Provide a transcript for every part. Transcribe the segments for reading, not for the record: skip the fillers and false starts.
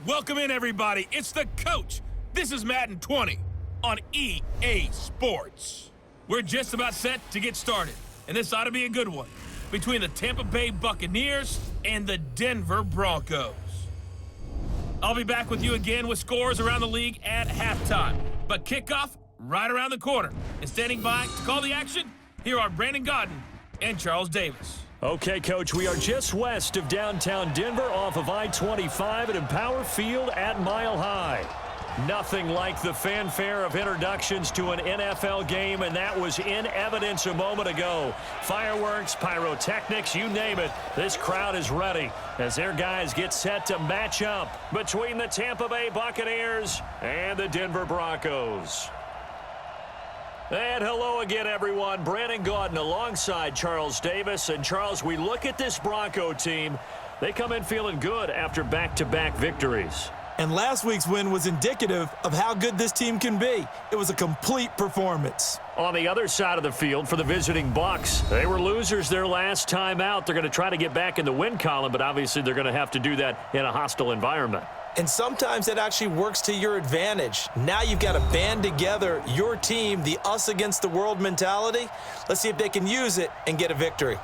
Welcome in, everybody. It's the coach. This is Madden 20 on EA Sports. We're just about set to get started, and this ought to be a good one between the Tampa Bay Buccaneers and the Denver Broncos. I'll be back with you again with scores around the league at halftime, but kickoff right around the corner. And standing by to call the action, here are Brandon Godden and Charles Davis. Okay, Coach, we are just west of downtown Denver off of I-25 at Empower Field at Mile High. Nothing like the fanfare of introductions to an NFL game, and that was in evidence a moment ago. Fireworks, pyrotechnics, you name it. This crowd is ready as their guys get set to match up between the Tampa Bay Buccaneers and the Denver Broncos. And hello again, everyone. Brandon Gaudin alongside Charles Davis. And, Charles, we look at this Bronco team. They come in feeling good after back-to-back victories. And last week's win was indicative of how good this team can be. It was a complete performance. On the other side of the field for the visiting Bucs, they were losers their last time out. They're going to try to get back in the win column, but obviously they're going to have to do that in a hostile environment. And sometimes that actually works to your advantage. Now you've got to band together your team, the us against the world mentality. Let's see if they can use it and get a victory.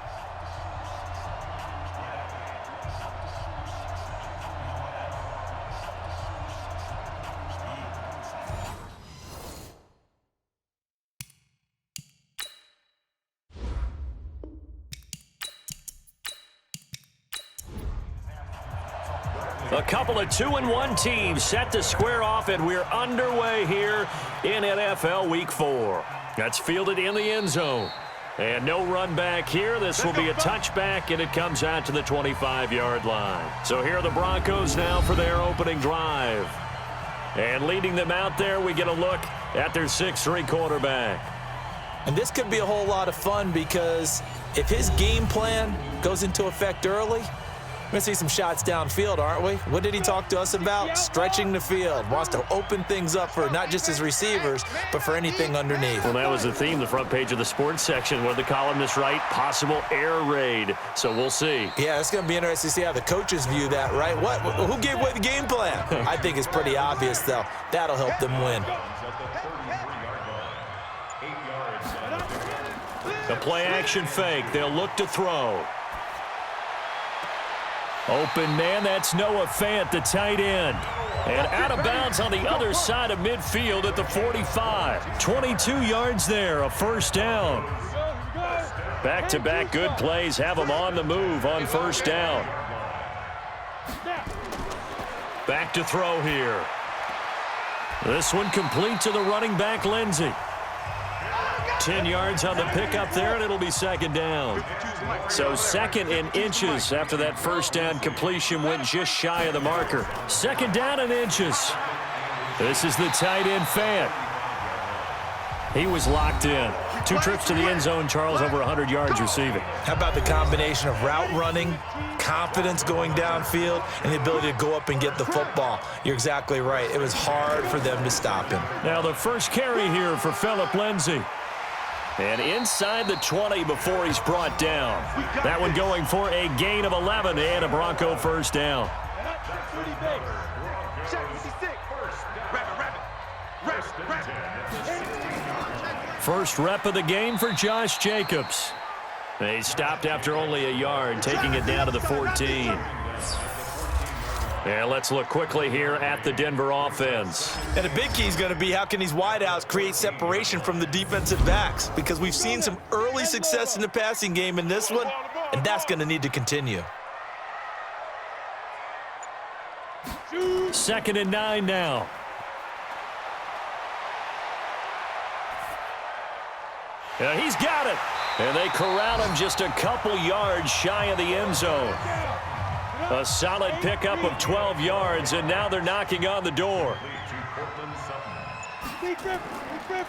A couple of 2-1 teams set to square off, and we're underway here in NFL Week 4. That's fielded in the end zone. And no run back here. This will be a touchback, and it comes out to the 25-yard line. So here are the Broncos now for their opening drive. And leading them out there, we get a look at their 6'3" quarterback. And this could be a whole lot of fun because if his game plan goes into effect early, we're going to see some shots downfield, aren't we? What did he talk to us about? Stretching the field. Wants to open things up for not just his receivers, but for anything underneath. Well, that was the theme, the front page of the sports section. What did the columnists write? Possible air raid. So we'll see. Yeah, it's going to be interesting to see how the coaches view that, right? Who gave away the game plan? I think it's pretty obvious, though. That'll help them win. The play-action fake. They'll look to throw. Open man, that's Noah Fant, the tight end. And out of bounds on the other side of midfield at the 45. 22 yards there, a first down. Back-to-back good plays have them on the move on first down. Back to throw here. This one complete to the running back, Lindsey. 10 yards on the pickup there, and it'll be second down. So second in inches after that first down completion went just shy of the marker. Second down in inches. This is the tight end Fant. He was locked in. 2 trips to the end zone, Charles, over 100 yards receiving. How about the combination of route running, confidence going downfield, and the ability to go up and get the football? You're exactly right. It was hard for them to stop him. Now the first carry here for Phillip Lindsay. And inside the 20 before he's brought down. That one going for a gain of 11 and a Bronco first down. First rep of the game for Josh Jacobs. He stopped after only a yard, taking it down to the 14. And let's look quickly here at the Denver offense. And the big key is going to be how can these wideouts create separation from the defensive backs, because we've seen some early success in the passing game in this one, and that's going to need to continue. 2nd and 9 now. He's got it. And they corral him just a couple yards shy of the end zone. A solid pickup of 12 yards, and now they're knocking on the door.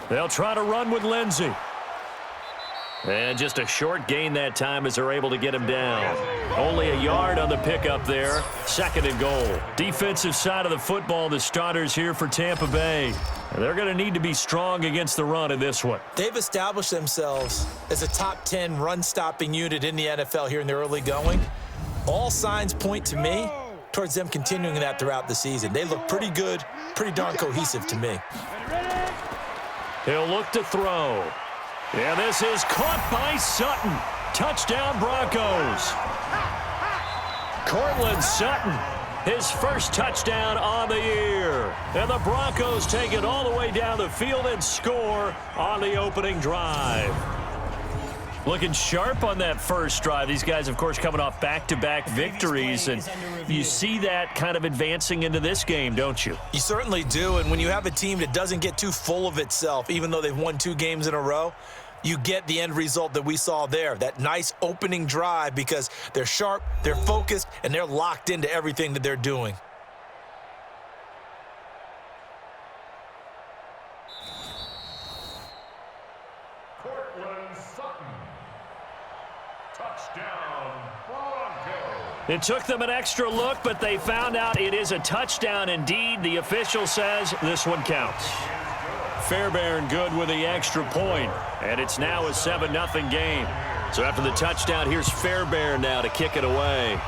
They'll try to run with Lindsey. And just a short gain that time as they're able to get him down. Only a yard on the pickup there. 2nd and goal. Defensive side of the football, the starters here for Tampa Bay. And they're going to need to be strong against the run in this one. They've established themselves as a top 10 run-stopping unit in the NFL here in the early going. All signs point to me towards them continuing that throughout the season. They look pretty good, pretty darn cohesive to me. He'll look to throw. And this is caught by Sutton. Touchdown, Broncos. Cortland Sutton, his first touchdown on the year. And the Broncos take it all the way down the field and score on the opening drive. Looking sharp on that first drive. These guys, of course, coming off back-to-back victories, and you see that kind of advancing into this game, don't you? You certainly do, and when you have a team that doesn't get too full of itself, even though they've won 2 games in a row, you get the end result that we saw there, that nice opening drive, because they're sharp, they're focused, and they're locked into everything that they're doing. It took them an extra look, but they found out it is a touchdown indeed. The official says this one counts. Fairbairn good with the extra point, and it's now a 7-0 game. So after the touchdown, here's Fairbairn now to kick it away.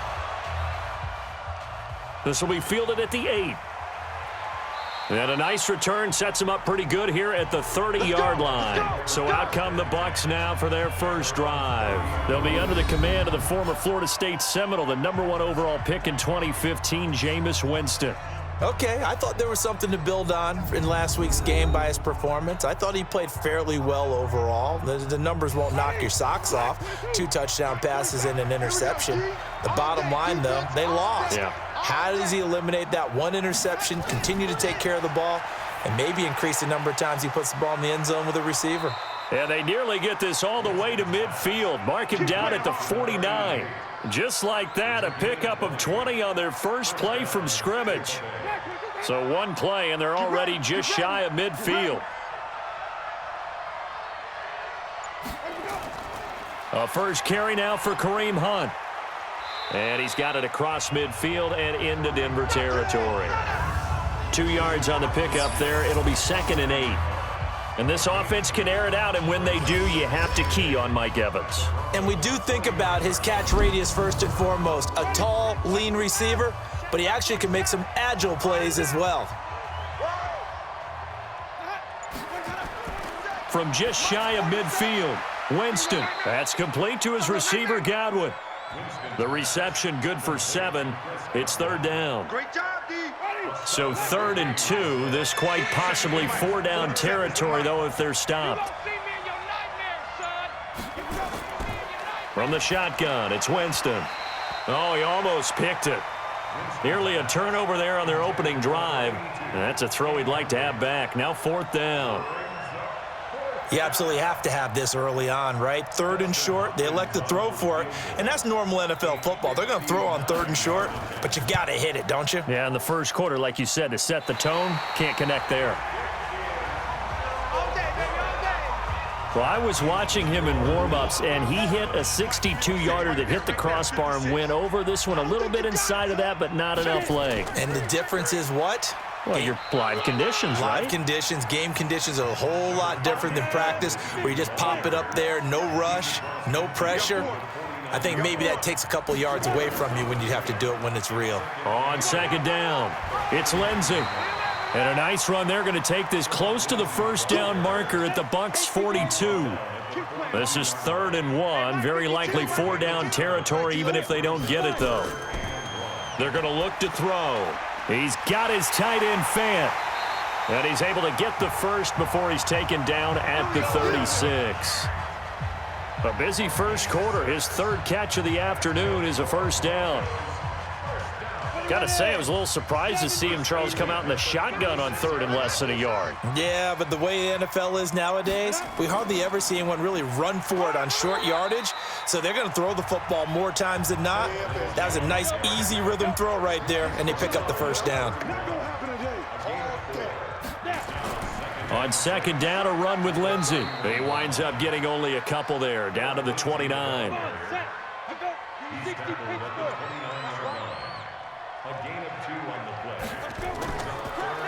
This will be fielded at the 8. And a nice return sets them up pretty good here at the 30-yard line. So out come the Bucs now for their first drive. They'll be under the command of the former Florida State Seminole, the #1 overall pick in 2015, Jameis Winston. Okay, I thought there was something to build on in last week's game by his performance. I thought he played fairly well overall. The numbers won't knock your socks off. 2 touchdown passes and an interception. The bottom line, though, they lost. Yeah. How does he eliminate that one interception, continue to take care of the ball, and maybe increase the number of times he puts the ball in the end zone with a receiver? And they nearly get this all the way to midfield. Mark him down at the 49. Just like that, a pickup of 20 on their first play from scrimmage. So one play, and they're already just shy of midfield. A first carry now for Kareem Hunt. And he's got it across midfield and into Denver territory. 2 yards on the pickup there. It'll be 2nd and 8. And this offense can air it out, and when they do, you have to key on Mike Evans. And we do think about his catch radius first and foremost. A tall, lean receiver, but he actually can make some agile plays as well. From just shy of midfield, Winston. That's complete to his receiver, Godwin. The reception good for 7. It's 3rd down. Great job, D. So 3rd and 2. This quite possibly 4-down territory, though, if they're stopped. From the shotgun, it's Winston. Oh, he almost picked it. Nearly a turnover there on their opening drive. And that's a throw he'd like to have back. Now 4th down. You absolutely have to have this early on, right? 3rd and short, they elect to throw for it, and that's normal NFL football. They're going to throw on 3rd and short, but you got to hit it, don't you? Yeah, in the first quarter, like you said, to set the tone, can't connect there. Well, I was watching him in warm-ups, and he hit a 62-yarder that hit the crossbar and went over. This one a little bit inside of that, but not enough leg. And the difference is what? Well, your live conditions, right? Live conditions, game conditions are a whole lot different than practice, where you just pop it up there, no rush, no pressure. I think maybe that takes a couple yards away from you when you have to do it when it's real. On 2nd down, it's Lindsey. And a nice run. They're going to take this close to the 1st down marker at the Bucs 42. This is 3rd and 1. Very likely 4-down territory, even if they don't get it, though. They're going to look to throw. He's got his tight end Fant. And he's able to get the first before he's taken down at the 36. A busy first quarter. His 3rd catch of the afternoon is a 1st down. Got to say, I was a little surprised to see him, Charles, come out in the shotgun on 3rd and less than a yard. Yeah, but the way the NFL is nowadays, we hardly ever see anyone really run for it on short yardage. So they're going to throw the football more times than not. That was a nice, easy rhythm throw right there, and they pick up the 1st down. On 2nd down, a run with Lindsey. He winds up getting only a couple there, down to the 29.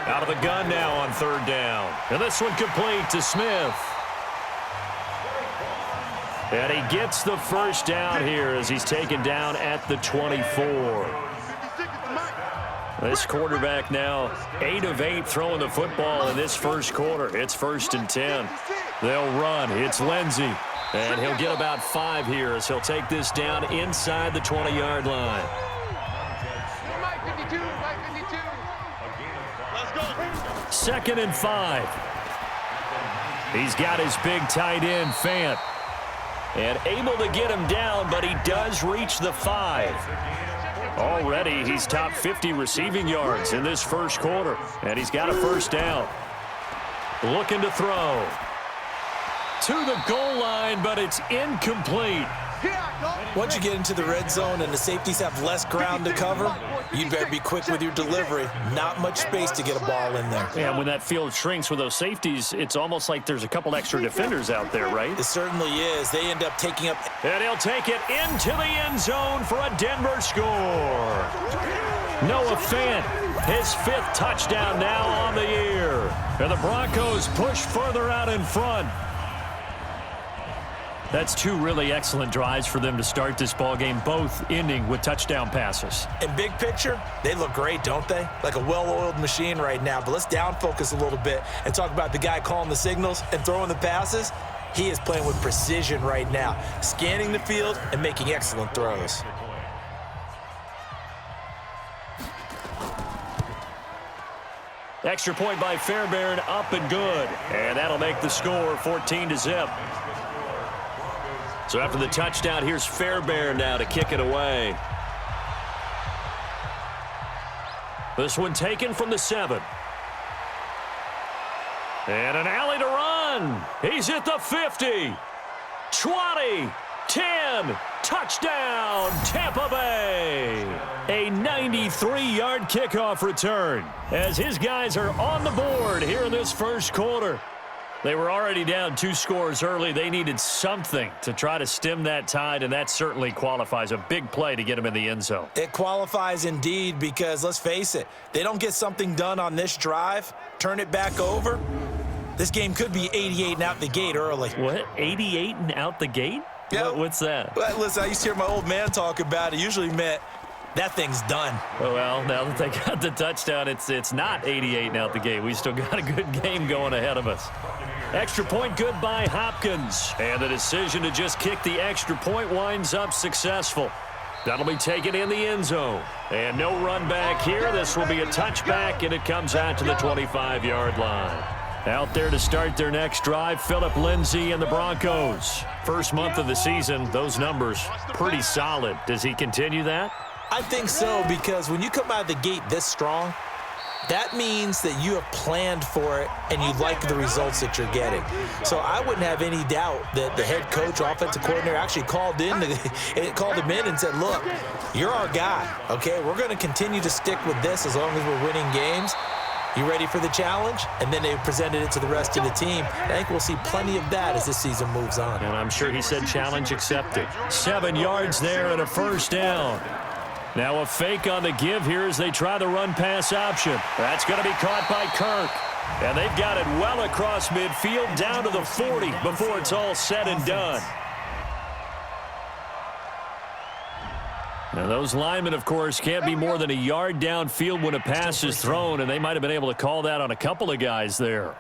Out of the gun now on 3rd down. And this one complete to Smith. And he gets the 1st down here as he's taken down at the 24. This quarterback now 8 of 8 throwing the football in this first quarter. It's 1st and 10. They'll run. It's Lindsey. And he'll get about 5 here as he'll take this down inside the 20-yard line. Second and 5. He's got his big tight end, Fant. And able to get him down, but he does reach the 5. Already, he's top 50 receiving yards in this first quarter. And he's got a first down. Looking to throw. To the goal line, but it's incomplete. Once you get into the red zone and the safeties have less ground to cover, you better be quick with your delivery. Not much space to get a ball in there. Yeah, when that field shrinks with those safeties, it's almost like there's a couple extra defenders out there, right? It certainly is. They end up taking up. And he'll take it into the end zone for a Denver score. Noah Fant, his 5th touchdown now on the year. And the Broncos push further out in front. That's 2 really excellent drives for them to start this ballgame, both ending with touchdown passes. In big picture, they look great, don't they? Like a well-oiled machine right now. But let's down focus a little bit and talk about the guy calling the signals and throwing the passes. He is playing with precision right now, scanning the field and making excellent throws. Extra point by Fairbairn, up and good. And that'll make the score 14-0. So after the touchdown, here's Fairbairn now to kick it away. This one taken from the 7. And an alley to run. He's at the 50. 20. 10. Touchdown, Tampa Bay. A 93-yard kickoff return as his guys are on the board here in this first quarter. They were already down 2 scores early. They needed something to try to stem that tide, and that certainly qualifies. A big play to get him in the end zone. It qualifies indeed because, let's face it, they don't get something done on this drive, turn it back over, this game could be 88 and out the gate early. What? 88 and out the gate? Yeah. What's that? Well, listen, I used to hear my old man talk about it. Usually meant that thing's done. Oh, well, now that they got the touchdown, it's not 88 and out the gate. We still got a good game going ahead of us. Extra point good by Hopkins. And the decision to just kick the extra point winds up successful. That'll be taken in the end zone. And no run back here. This will be a touchback, and it comes out to the 25-yard line. Out there to start their next drive, Phillip Lindsay and the Broncos. First month of the season, those numbers pretty solid. Does he continue that? I think so, because when you come out of the gate this strong, that means that you have planned for it and you like the results that you're getting. So I wouldn't have any doubt that the head coach, offensive coordinator, actually called him in and said, look, you're our guy, okay? We're going to continue to stick with this as long as we're winning games. You ready for the challenge? And then they presented it to the rest of the team. I think we'll see plenty of that as this season moves on. And I'm sure he said challenge accepted. 7 yards there and a first down. Now a fake on the give here as they try the run-pass option. That's going to be caught by Kirk. And they've got it well across midfield down to the 40 before it's all said and done. Now those linemen, of course, can't be more than a yard downfield when a pass is thrown, and they might have been able to call that on a couple of guys there.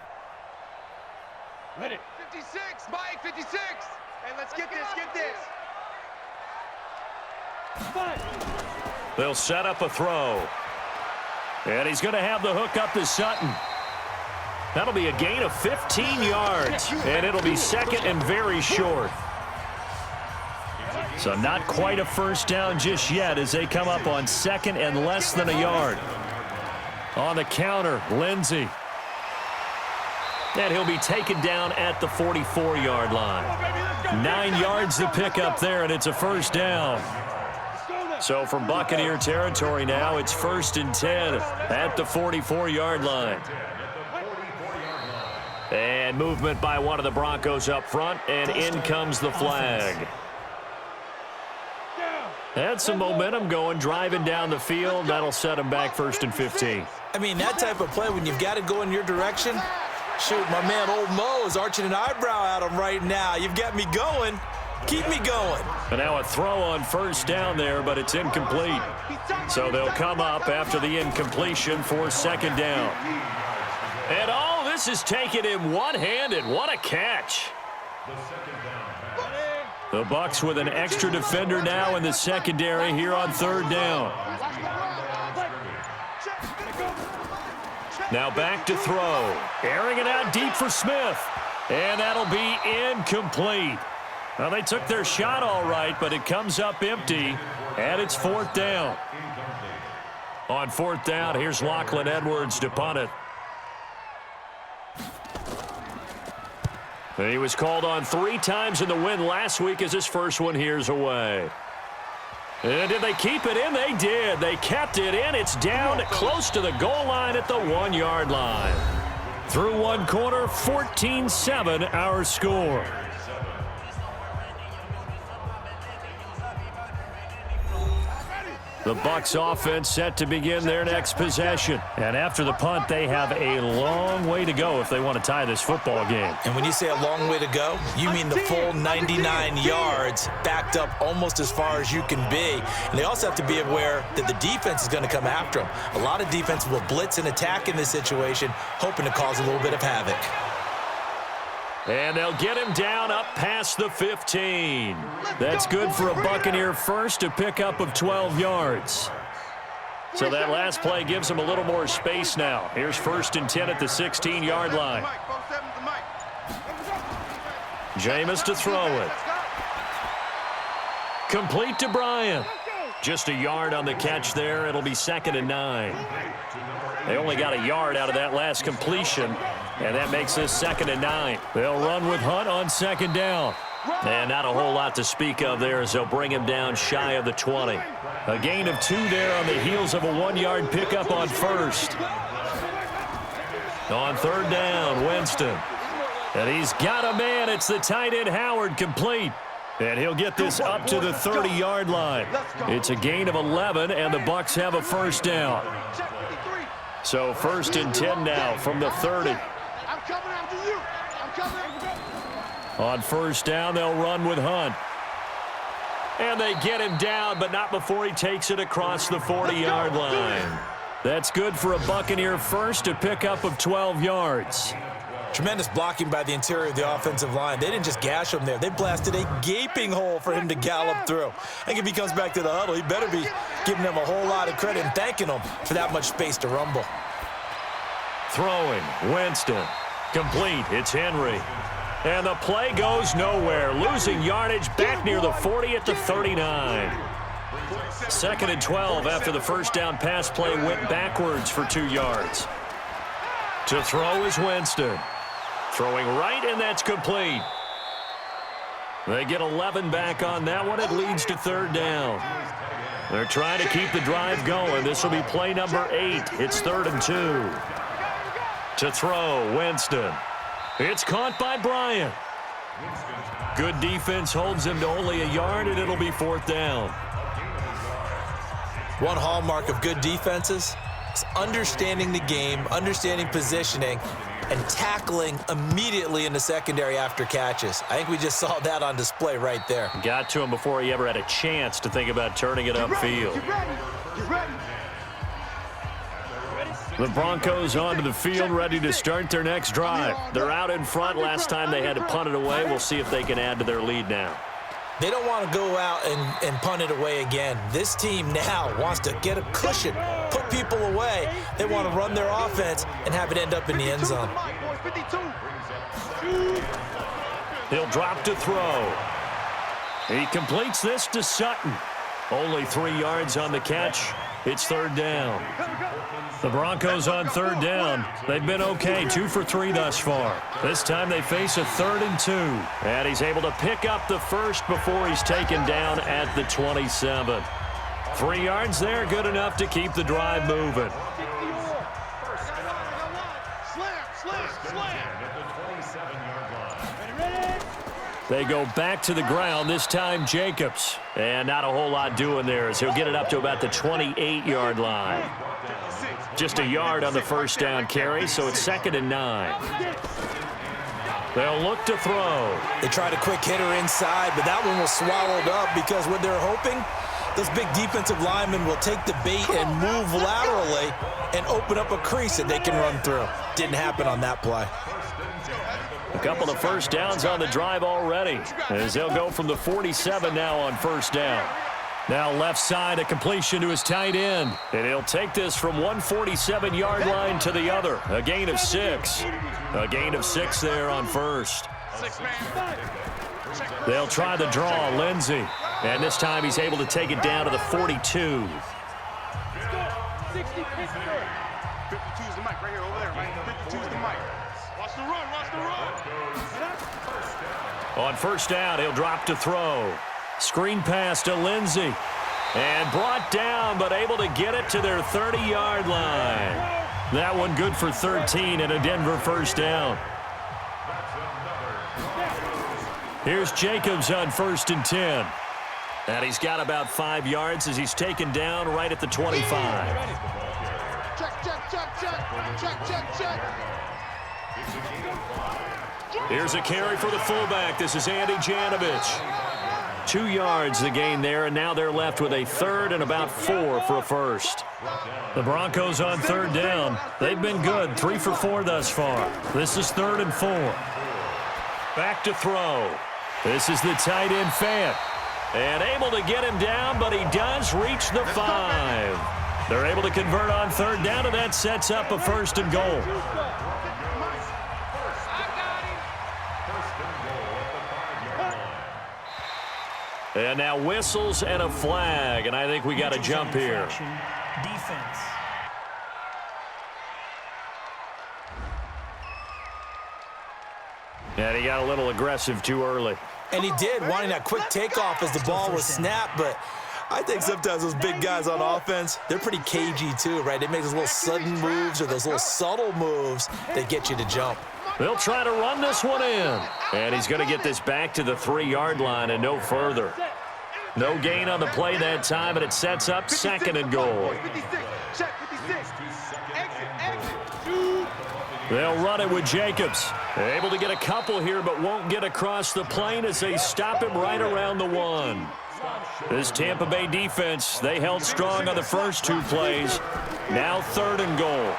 Ready. 56, Mike, 56. Hey, let's get this, They'll set up a throw. And he's going to have the hook up to Sutton. That'll be a gain of 15 yards, and it'll be second and very short. So not quite a first down just yet as they come up on second and less than a yard. On the counter, Lindsey. And he'll be taken down at the 44-yard line. 9 yards to pick up there, and it's a first down. So from Buccaneer territory now, it's 1st and 10 at the 44-yard line. And movement by one of the Broncos up front, and in comes the flag. Had some momentum going, driving down the field. That'll set him back 1st and 15. I mean, that type of play, when you've got to go in your direction, shoot, my man Old Mo is arching an eyebrow at him right now. You've got me going. Keep me going. And now a throw on first down there, but it's incomplete. So they'll come up after the incompletion for second down. And all this is taken in one-handed. What a catch. The Bucs with an extra defender now in the secondary here on third down. Now back to throw. Airing it out deep for Smith. And that'll be incomplete. Well, they took their shot all right, but it comes up empty, and it's fourth down. On fourth down, here's Lachlan Edwards to punt it. He was called on 3 times in the win last week as his first one here's away. And did they keep it in? They did. They kept it in. It's down close to the goal line at the 1-yard line. Through one quarter, 14-7 our score. The Bucs offense set to begin their next possession. And after the punt, they have a long way to go if they want to tie this football game. And when you say a long way to go, you mean the full 99 yards backed up almost as far as you can be. And they also have to be aware that the defense is going to come after them. A lot of defense will blitz and attack in this situation, hoping to cause a little bit of havoc. And they'll get him down up past the 15. That's good for a Buccaneer first, a pickup of 12 yards. So that last play gives him a little more space now. Here's first and 10 at the 16-yard line. Jameis to throw it. Complete to Bryant. Just a yard on the catch there. It'll be second and 9. They only got a yard out of that last completion, and that makes this second and 9. They'll run with Hunt on second down. And not a whole lot to speak of there as they'll bring him down shy of the 20. A gain of 2 there on the heels of a 1-yard pickup on first. On third down, Winston. And he's got a man. It's the tight end Howard, complete. And he'll get this up to the 30-yard line. It's a gain of 11, and the Bucs have a first down. So first and 10 now from the 30. On first down, they'll run with Hunt. And they get him down, but not before he takes it across the 40-yard line. That's good for a Buccaneer first, a pickup of 12 yards. Tremendous blocking by the interior of the offensive line. They didn't just gash him there. They blasted a gaping hole for him to gallop through. I think if he comes back to the huddle, he better be giving them a whole lot of credit and thanking them for that much space to rumble. Throwing, Winston. Complete, it's Henry. And the play goes nowhere. Losing yardage back near the 40 at the 39. Second and 12 after the first down pass play went backwards for 2 yards. To throw is Winston. Throwing right, and that's complete. They get 11 back on that one. It leads to third down. They're trying to keep the drive going. This will be play number 8. It's 3rd and 2. To throw, Winston. It's caught by Bryant. Good defense holds him to only a yard, and it'll be 4th down. One hallmark of good defenses is understanding the game, understanding positioning, and tackling immediately in the secondary after catches. I think we just saw that on display right there. Got to him before he ever had a chance to think about turning it upfield. The Broncos onto the field, ready to start their next drive. They're out in front. Last time they had to punt it away. We'll see if they can add to their lead now. They don't want to go out and punt it away again. This team now wants to get a cushion, put people away. They want to run their offense and have it end up in the end zone. He'll drop to throw. He completes this to Sutton. Only 3 yards on the catch. It's 3rd down. The Broncos on 3rd down. They've been okay, 2 for 3 thus far. This time they face a 3rd and 2. And he's able to pick up the first before he's taken down at the 27. 3 yards there, good enough to keep the drive moving. They go back to the ground, this time Jacobs. And not a whole lot doing there as he'll get it up to about the 28-yard line. Just a yard on the first down carry, so it's 2nd and 9. They'll look to throw. They tried a quick hitter inside, but that one was swallowed up because what they're hoping, those big defensive linemen will take the bait and move laterally and open up a crease that they can run through. Didn't happen on that play. A couple of first downs on the drive already, as they'll go from the 47 now on first down. Now left side, a completion to his tight end. And he'll take this from 147-yard line to the other. A gain of 6. A gain of 6 there on first. They'll try the draw, Lindsey. And this time he's able to take it down to the 42. 52's the mic right here, over there, Mike. 52's the mic. Watch the run, watch the run. On first down, he'll drop to throw. Screen pass to Lindsey. And brought down, but able to get it to their 30-yard line. That one good for 13 and a Denver first down. Here's Jacobs on 1st and 10. And he's got about 5 yards as he's taken down right at the 25. Check, check, check, check, check, check, check. Here's a carry for the fullback. This is Andy Janovich. 2 yards the gain there, and now they're left with a third and about 4 for a first. The Broncos on third down. They've been good, 3 for 4 thus far. This is 3rd and 4. Back to throw. This is the tight end Fant. And able to get him down, but he does reach the 5. They're able to convert on third down, and that sets up a 1st and goal. And now whistles and a flag, and I think we got a jump here. Defense. And he got a little aggressive too early. And he did, wanting that quick takeoff as the ball was snapped, but I think sometimes those big guys on offense, they're pretty cagey too, right? They make those little sudden moves or those little subtle moves that get you to jump. They'll try to run this one in. And he's going to get this back to the 3-yard line and no further. No gain on the play that time, and it sets up 2nd and goal. 56, check, 56. Exit. They'll run it with Jacobs. Able to get a couple here, but won't get across the plane as they stop him right around the 1. This Tampa Bay defense, they held strong on the first 2 plays. Now 3rd and goal.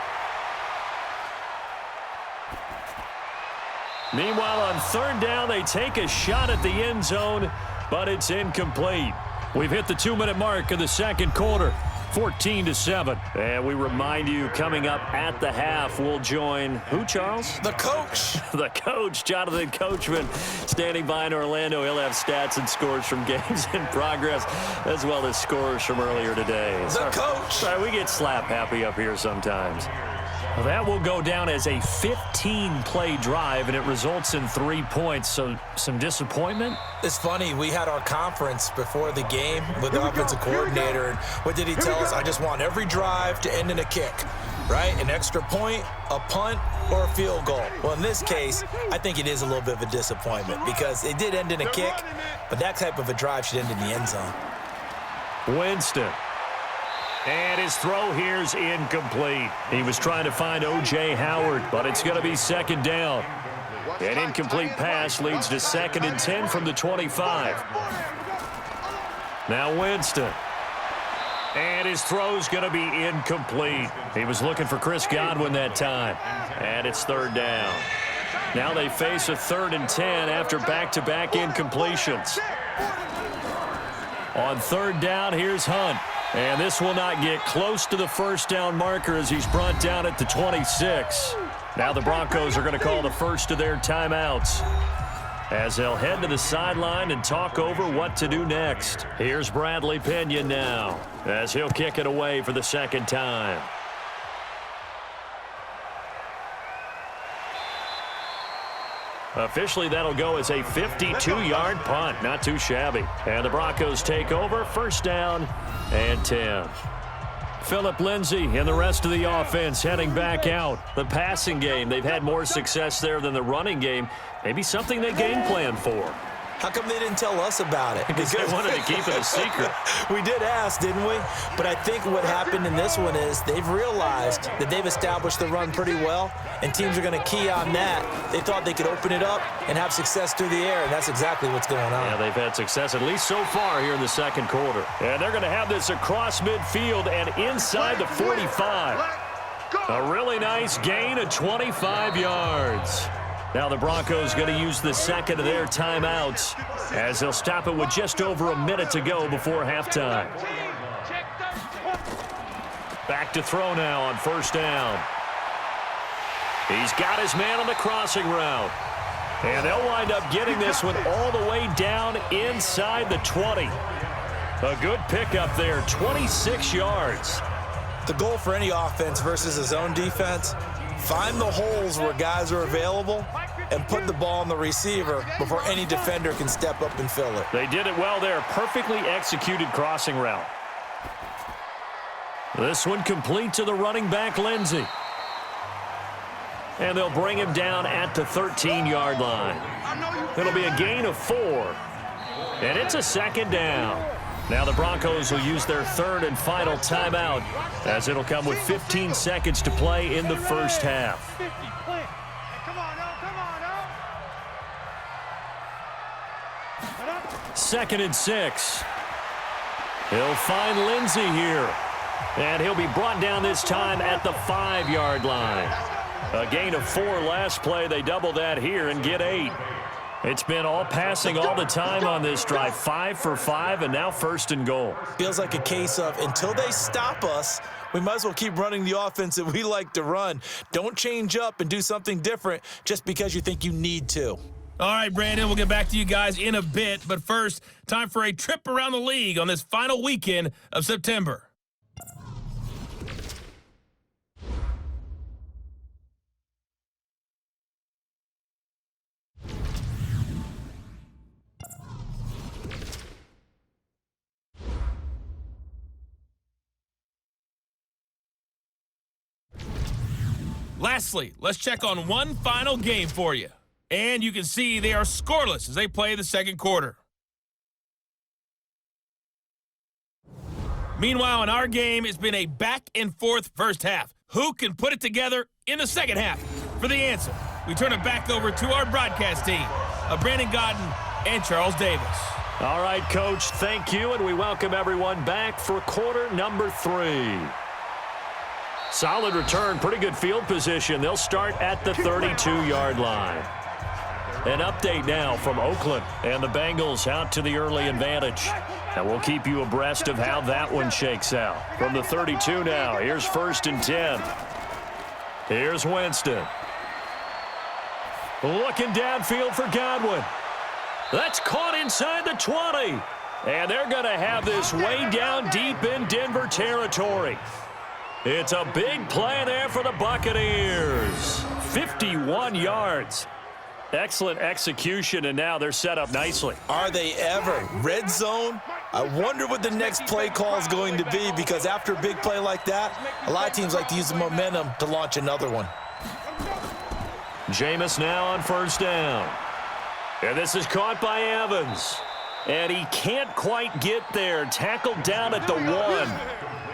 Meanwhile, on third down, they take a shot at the end zone, but it's incomplete. We've hit the 2-minute mark of the second quarter, 14-7. And we remind you, coming up at the half, we'll join who, Charles? The coach. The coach, Jonathan Coachman, standing by in Orlando. He'll have stats and scores from games in progress, as well as scores from earlier today. The coach. Sorry, we get slap happy up here sometimes. Well, that will go down as a 15-play drive, and it results in 3 points. So some disappointment? It's funny. We had our conference before the game with the offensive coordinator, and what did he tell us? I just want every drive to end in a kick, right? An extra point, a punt, or a field goal. Well, in this case, I think it is a little bit of a disappointment because it did end in a kick, but that type of a drive should end in the end zone. Winston. And his throw here's incomplete. He was trying to find O.J. Howard, but it's going to be 2nd down. An incomplete pass leads to 2nd and 10 from the 25. Now Winston. And his throw's going to be incomplete. He was looking for Chris Godwin that time. And it's 3rd down. Now they face a 3rd and 10 after back-to-back incompletions. On 3rd down, here's Hunt. And this will not get close to the first down marker as he's brought down at the 26. Now the Broncos are going to call the first of their timeouts as they'll head to the sideline and talk over what to do next. Here's Bradley Pinion now as he'll kick it away for the 2nd time. Officially, that'll go as a 52-yard punt. Not too shabby. And the Broncos take over. 1st down and 10. Phillip Lindsay and the rest of the offense heading back out. The passing game, they've had more success there than the running game. Maybe something they game plan for. How come they didn't tell us about it? Because they wanted to keep it a secret. We did ask, didn't we? But I think what happened in this one is they've realized that they've established the run pretty well, and teams are going to key on that. They thought they could open it up and have success through the air, and that's exactly what's going on. Yeah, they've had success at least so far here in the second quarter. And they're going to have this across midfield and inside the 45. A really nice gain of 25 yards. Now the Broncos going to use the second of their timeouts as they'll stop it with just over a minute to go before halftime. Back to throw now on first down. He's got his man on the crossing route. And they'll wind up getting this one all the way down inside the 20. A good pickup there, 26 yards. The goal for any offense versus a zone defense, find the holes where guys are available and put the ball on the receiver before any defender can step up and fill it. They did it well there. Perfectly executed crossing route. This one complete to the running back, Lindsey. And they'll bring him down at the 13-yard line. It'll be a gain of 4. And it's a second down. Now the Broncos will use their third and final timeout as it'll come with 15 seconds to play in the first half. Second and 6. He'll find Lindsey here. And he'll be brought down this time at the 5-yard line. A gain of 4 last play. They double that here and get 8. It's been all passing all the time on this drive. 5 for 5, and now first and goal. Feels like a case of until they stop us, we might as well keep running the offense that we like to run. Don't change up and do something different just because you think you need to. All right, Brandon, we'll get back to you guys in a bit. But first, time for a trip around the league on this final weekend of September. Lastly, let's check on one final game for you. And you can see they are scoreless as they play the second quarter. Meanwhile, in our game, it's been a back-and-forth first half. Who can put it together in the second half? For the answer, we turn it back over to our broadcast team of Brandon Godden and Charles Davis. All right, Coach, thank you, and we welcome everyone back for quarter number 3. Solid return, pretty good field position. They'll start at the 32-yard line. An update now from Oakland and the Bengals out to the early advantage. And we'll keep you abreast of how that one shakes out. From the 32 now, here's first and 10. Here's Winston. Looking downfield for Godwin. That's caught inside the 20. And they're going to have this way down deep in Denver territory. It's a big play there for the Buccaneers. 51 yards. Excellent execution, and now they're set up nicely. Are they ever? Red zone? I wonder what the next play call is going to be, because after a big play like that, a lot of teams like to use the momentum to launch another one. Jameis now on first down. And this is caught by Evans. And he can't quite get there. Tackled down at the 1.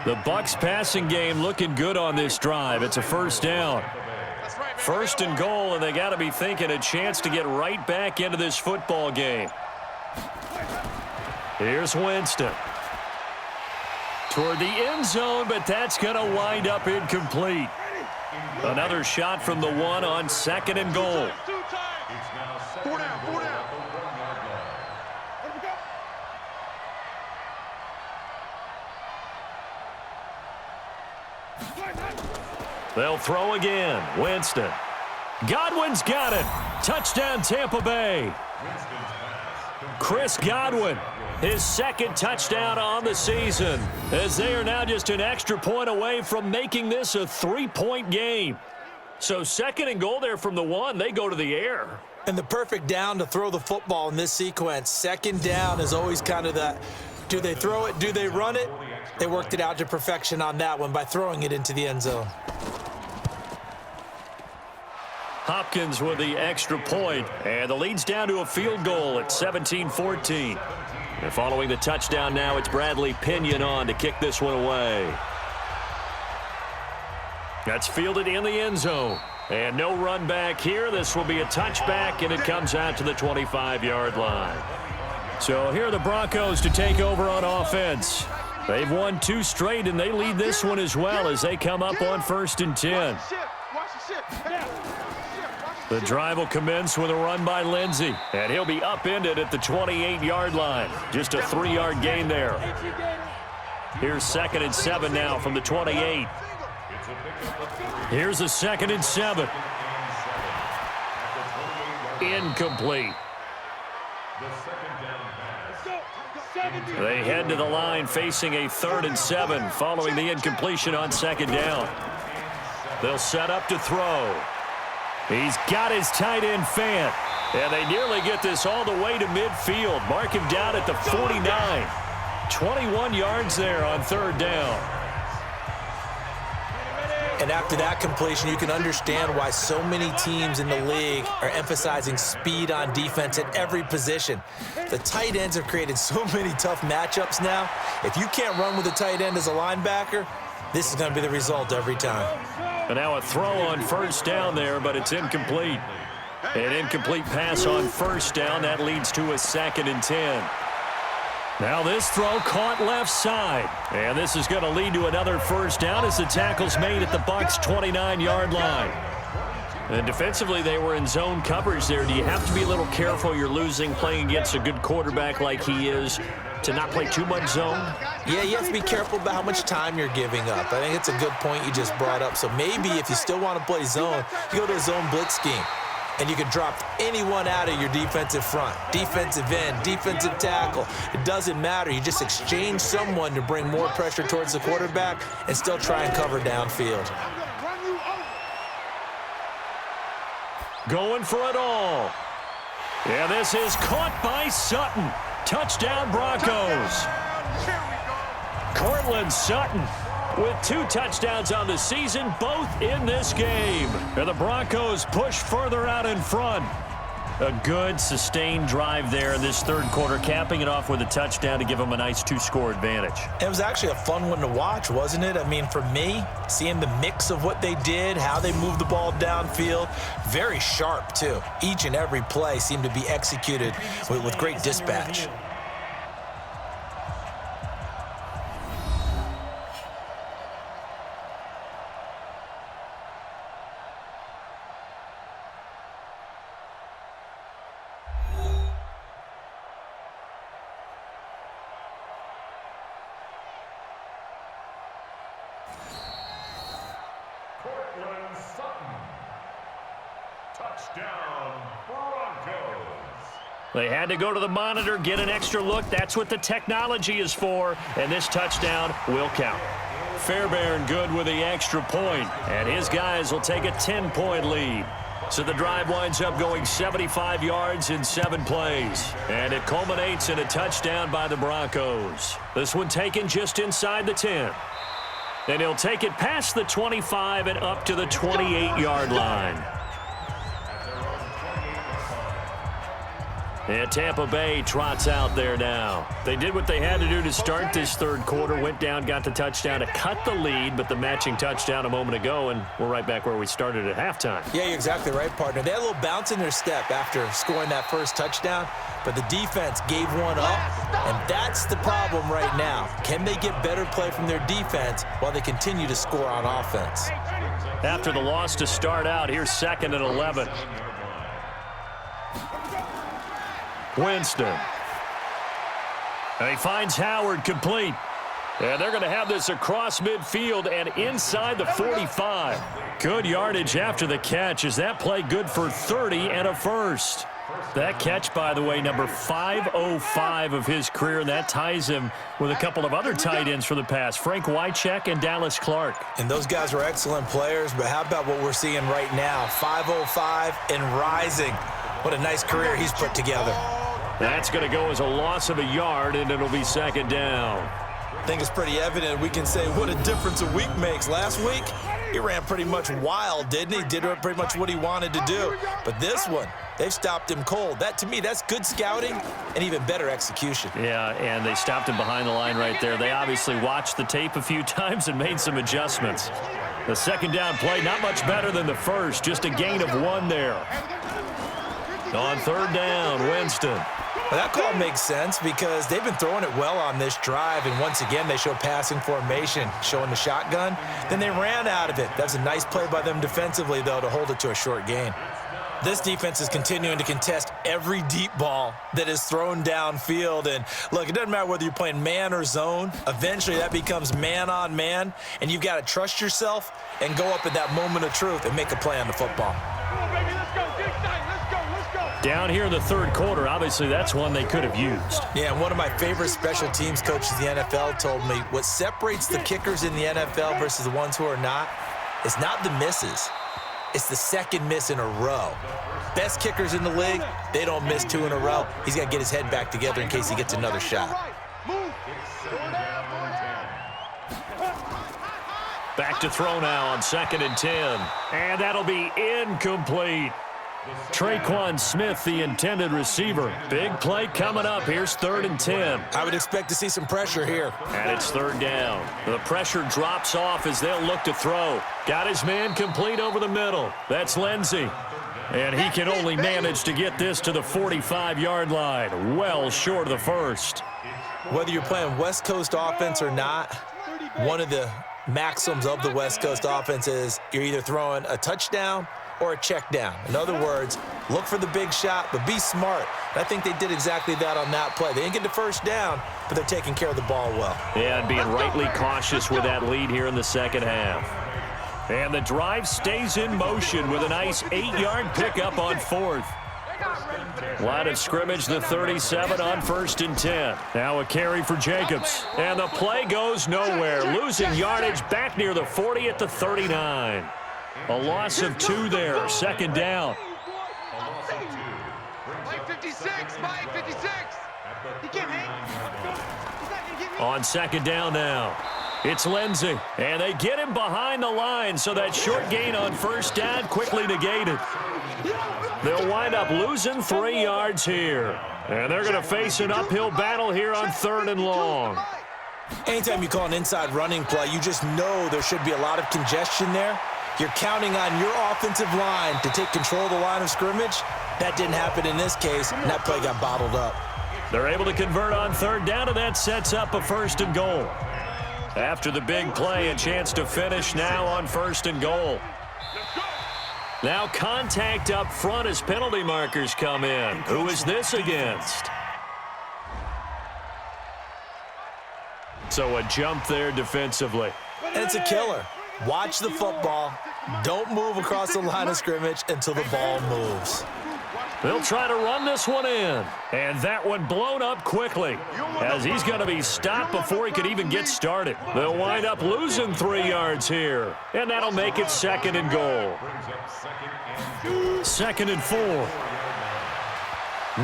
The Bucs passing game looking good on this drive. It's a first down. First and goal, and they got to be thinking a chance to get right back into this football game. Here's Winston. Toward the end zone, but that's going to wind up incomplete. Another shot from the 1 on second and goal. They'll throw again. Winston. Godwin's got it. Touchdown, Tampa Bay. Chris Godwin, his second touchdown on the season, as they are now just an extra point away from making this a 3-point game. So second and goal there from the 1. They go to the air. And the perfect down to throw the football in this sequence. Second down is always kind of that, do they throw it, do they run it? They worked it out to perfection on that one by throwing it into the end zone. Hopkins with the extra point, and the lead's down to a field goal at 17-14. And following the touchdown now, it's Bradley Pinion on to kick this one away. That's fielded in the end zone. And no run back here. This will be a touchback, and it comes out to the 25-yard line. So here are the Broncos to take over on offense. They've won 2 straight, and they lead this one as well as they come up on 1st and 10. The drive will commence with a run by Lindsey, and he'll be upended at the 28-yard line. Just a 3-yard gain there. Here's 2nd and 7 now from the 28. Here's a 2nd and 7. Incomplete. They head to the line facing a 3rd and 7 following the incompletion on 2nd down. They'll set up to throw. He's got his tight end Fant. And they nearly get this all the way to midfield. Mark him down at the 49. 21 yards there on 3rd down. And after that completion, you can understand why so many teams in the league are emphasizing speed on defense at every position. The tight ends have created so many tough matchups now. If you can't run with a tight end as a linebacker, this is going to be the result every time. And now a throw on 1st down there, but it's incomplete. An incomplete pass on 1st down. That leads to a 2nd and 10. Now this throw caught left side. And this is going to lead to another 1st down as the tackle's made at the Bucs' 29-yard line. And defensively, they were in zone coverage there. Do you have to be a little careful? You're losing playing against a good quarterback like he is to not play too much zone? Yeah, you have to be careful about how much time you're giving up. I think it's a good point you just brought up. So maybe if you still want to play zone, you go to a zone blitz scheme. And you can drop anyone out of your defensive front, defensive end, defensive tackle. It doesn't matter. You just exchange someone to bring more pressure towards the quarterback and still try and cover downfield. Going for it all. Yeah, this is caught by Sutton. Touchdown, Broncos. Cortland Sutton with 2 touchdowns on the season, both in this game. And the Broncos push further out in front. A good, sustained drive there in this 3rd quarter, capping it off with a touchdown to give them a nice 2-score advantage. It was actually a fun one to watch, wasn't it? I mean, for me, seeing the mix of what they did, how they moved the ball downfield, very sharp, too. Each and every play seemed to be executed with great dispatch. They had to go to the monitor, get an extra look. That's what the technology is for, and this touchdown will count. Fairbairn good with the extra point, and his guys will take a 10-point lead. So the drive winds up going 75 yards in 7 plays, and it culminates in a touchdown by the Broncos. This one taken just inside the 10. And he'll take it past the 25 and up to the 28-yard line. And Tampa Bay trots out there now. They did what they had to do to start this 3rd quarter, went down, got the touchdown to cut the lead, but the matching touchdown a moment ago, and we're right back where we started at halftime. Yeah, you're exactly right, partner. They had a little bounce in their step after scoring that first touchdown, but the defense gave one up, and that's the problem right now. Can they get better play from their defense while they continue to score on offense? After the loss to start out, here's 2nd and 11. Winston. And he finds Howard complete. And they're going to have this across midfield and inside the 45. Good yardage after the catch. Is that play good for 30 and a first? That catch, by the way, number 505 of his career, and that ties him with a couple of other tight ends for the past, Frank Wycheck and Dallas Clark. And those guys are excellent players, but how about what we're seeing right now? 505 and rising. What a nice career he's put together. That's going to go as a loss of a yard, and it'll be 2nd down. I think it's pretty evident we can say what a difference a week makes. Last week, He ran pretty much wild, didn't he? Did pretty much what he wanted to do. But this one, they've stopped him cold. That, to me, that's good scouting and even better execution. Yeah, and they stopped him behind the line right there. They obviously watched the tape a few times and made some adjustments. The second down play, not much better than the first. Just a gain of 1 there. On third down, Winston. Well, that call makes sense because they've been throwing it well on this drive, and once again, they show passing formation, showing the shotgun. Then they ran out of it. That's a nice play by them defensively, though, to hold it to a short gain. This defense is continuing to contest every deep ball that is thrown downfield. And, look, it doesn't matter whether you're playing man or zone. Eventually, that becomes man on man, and you've got to trust yourself and go up at that moment of truth and make a play on the football. Down here in the third quarter, obviously that's one they could have used. Yeah, and one of my favorite special teams coaches in the NFL told me what separates the kickers in the NFL versus the ones who are not is not the misses. It's the second miss in a row. Best kickers in the league, they don't miss 2 in a row. He's got to get his head back together in case he gets another shot. Back to throw now on 2nd and 10. And that'll be incomplete. Traquan Smith, the intended receiver. Big play coming up. Here's 3rd and 10. I would expect to see some pressure here. And it's 3rd down. The pressure drops off as they'll look to throw. Got his man complete over the middle. That's Lindsey. And he can only manage to get this to the 45-yard line. Well short of the first. Whether you're playing West Coast offense or not, one of the maxims of the West Coast offense is you're either throwing a touchdown or a check down. In other words, look for the big shot, but be smart. And I think they did exactly that on that play. They didn't get the first down, but they're taking care of the ball well. Yeah, and being rightly cautious with that lead here in the second half. And the drive stays in motion with a nice 8-yard pickup on 4th. Line of scrimmage, the 37 on 1st and 10. Now a carry for Jacobs. And the play goes nowhere. Losing yardage back near the 40 at the 39. A loss of 2 there. 2nd down. Mike 56, Mike 56. He can't hang. On 2nd down now. It's Lindsey. And they get him behind the line, so that short gain on 1st down quickly negated. They'll wind up losing 3 yards here. And they're going to face an uphill battle here on 3rd and long. Anytime you call an inside running play, you just know there should be a lot of congestion there. You're counting on your offensive line to take control of the line of scrimmage. That didn't happen in this case, and that play got bottled up. They're able to convert on 3rd down, and that sets up a 1st and goal. After the big play, a chance to finish now on 1st and goal. Now contact up front as penalty markers come in. Who is this against? So a jump there defensively. And it's a killer. Watch the football. Don't move across the line of scrimmage until the ball moves. They'll try to run this one in. And that one blown up quickly as he's going to be stopped before he could even get started. They'll wind up losing 3 yards here. And that'll make it 2nd and goal. 2nd and 4.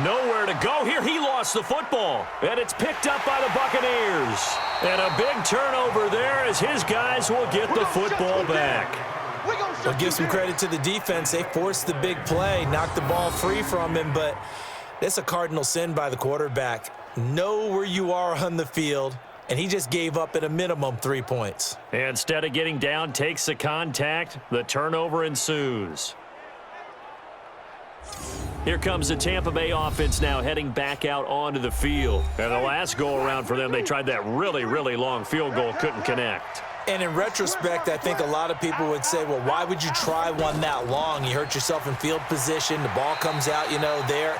Nowhere to go here. He lost the football. And it's picked up by the Buccaneers. And a big turnover there as his guys will get the football back. I'll give some credit to the defense. They forced the big play, knocked the ball free from him, but it's a cardinal sin by the quarterback. Know where you are on the field, and he just gave up at a minimum 3 points. Instead of getting down, takes the contact. The turnover ensues. Here comes the Tampa Bay offense now heading back out onto the field. And the last go-around for them, they tried that really, really long field goal, couldn't connect. And in retrospect, I think a lot of people would say, well, why would you try one that long? You hurt yourself in field position. The ball comes out, there.